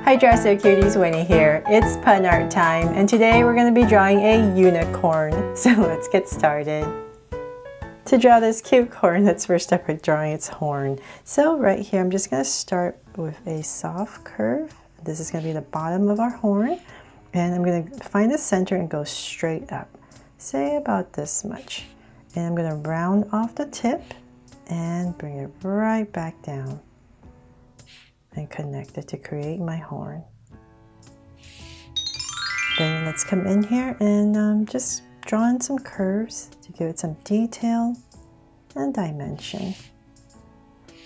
Hi Draw So Cuties, Winnie here. It's pun art time and today we're going to be drawing a unicorn. So let's get started. To draw this cute corn, let's first start by drawing its horn. So right here I'm just going to start with a soft curve. This is going to be the bottom of our horn and I'm going to find the center and go straight up. Say about this much. And I'm going to round off the tip and bring it right back down and connect it to create my horn. Then let's come in here and just draw in some curves to give it some detail and dimension.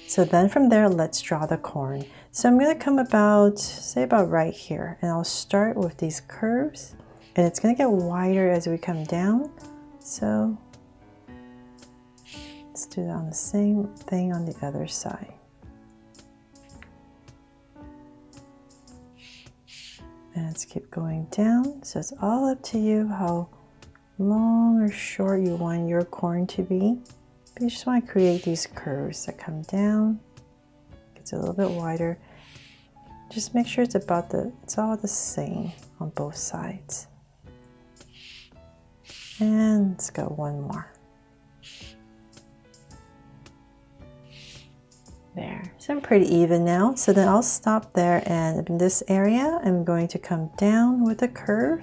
So then from there, let's draw the corn. So I'm going to come about, say about right here, and I'll start with these curves and it's going to get wider as we come down. So let's do that on the same thing on the other side. And let's keep going down. So it's all up to you how long or short you want your corn to be. But you just want to create these curves that come down. Gets a little bit wider. Just make sure it's all the same on both sides. And let's go one more. There, so I'm pretty even now. So then I'll stop there, and in this area I'm going to come down with a curve.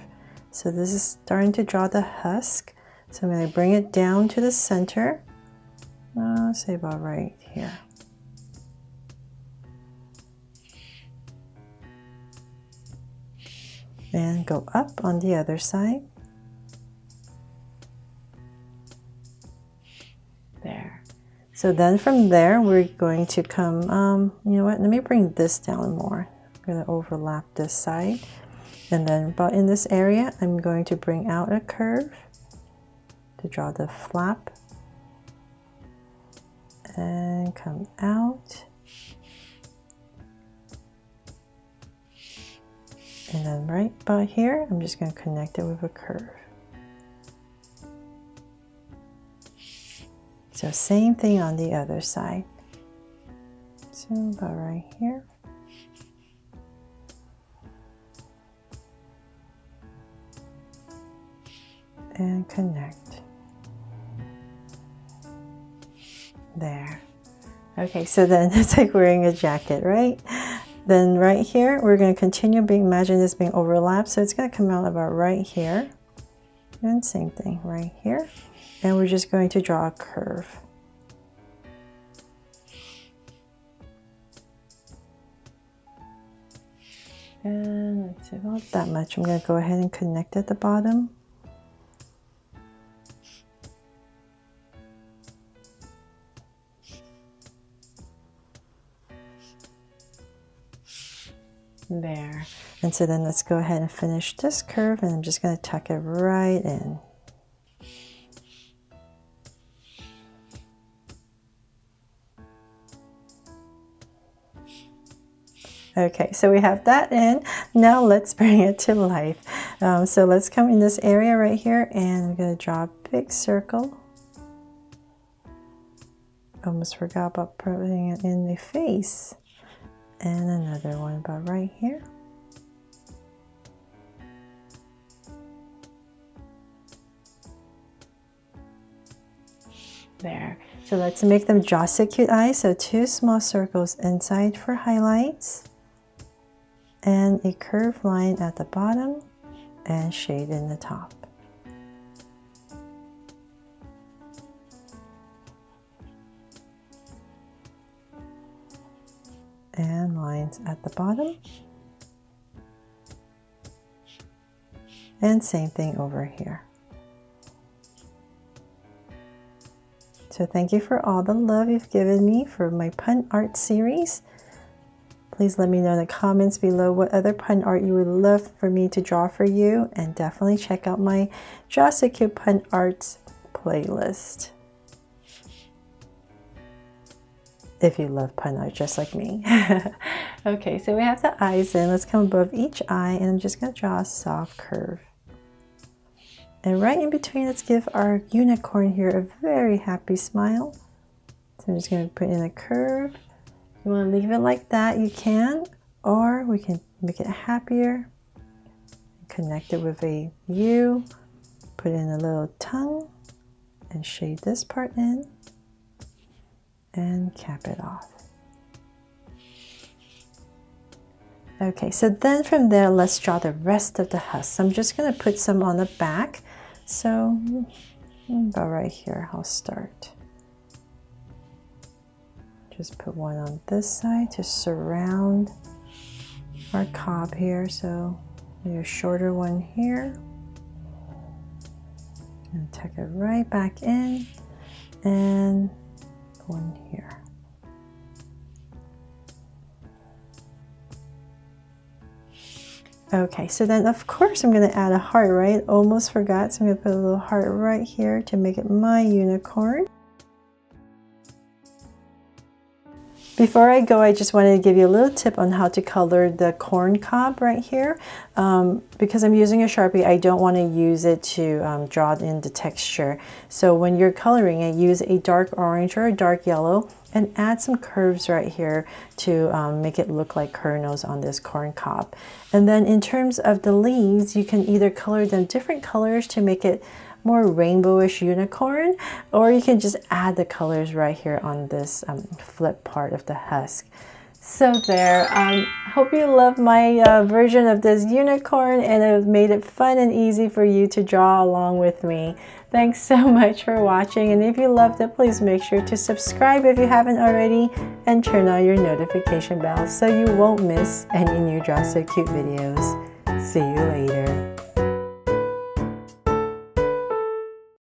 So this is starting to draw the husk. So I'm going to bring it down to the center. Say about right here. And go up on the other side. There. So then from there, we're going to come, you know what, let me bring this down more. I'm going to overlap this side. And then about in this area, I'm going to bring out a curve to draw the flap. And come out. And then right about here, I'm just going to connect it with a curve. So same thing on the other side. So about right here. And connect. There. Okay, so then it's like wearing a jacket, right? Then right here, we're going to continue imagine this being overlapped. So it's going to come out about right here. And same thing right here. And we're just going to draw a curve. And let's see, about that much. I'm going to go ahead and connect at the bottom. There. And so then let's go ahead and finish this curve, and I'm just going to tuck it right in. Okay, so we have that in. Now let's bring it to life. So let's come in this area right here, and I'm going to draw a big circle. Almost forgot about putting it in the face. And another one about right here. There. So let's make them draw so cute eyes. So 2 small circles inside for highlights. And a curved line at the bottom and shade in the top. And lines at the bottom. And same thing over here. So thank you for all the love you've given me for my pun art series. Please let me know in the comments below what other pun art you would love for me to draw for you, and definitely check out my Draw So Cute Pun Arts playlist if you love pun art just like me. Okay, so we have the eyes in. Let's come above each eye, and I'm just going to draw a soft curve. And right in between, let's give our unicorn here a very happy smile. So I'm just going to put in a curve. You want to leave it like that, you can, Or we can make it happier, connect it with a U, put in a little tongue, and shade this part in, and cap it off. Okay, so then from there, let's draw the rest of the husk. So I'm just going to put some on the back. So about right here, I'll start. Just put one on this side to surround our cob here. So a shorter one here. And tuck it right back in, and one here. Okay, so then of course I'm going to add a heart, right? Almost forgot, so I'm going to put a little heart right here to make it my unicorn. Before I go, I just wanted to give you a little tip on how to color the corn cob right here. Because I'm using a Sharpie, I don't want to use it to draw in the texture. So when you're coloring it, use a dark orange or a dark yellow and add some curves right here to make it look like kernels on this corn cob. And then in terms of the leaves, you can either color them different colors to make it more rainbowish unicorn, or you can just add the colors right here on this flip part of the husk. So there, hope you love my version of this unicorn, and it made it fun and easy for you to draw along with me. Thanks so much for watching, and if you loved it, please make sure to subscribe if you haven't already, and turn on your notification bell so you won't miss any new Draw So Cute videos. See you later.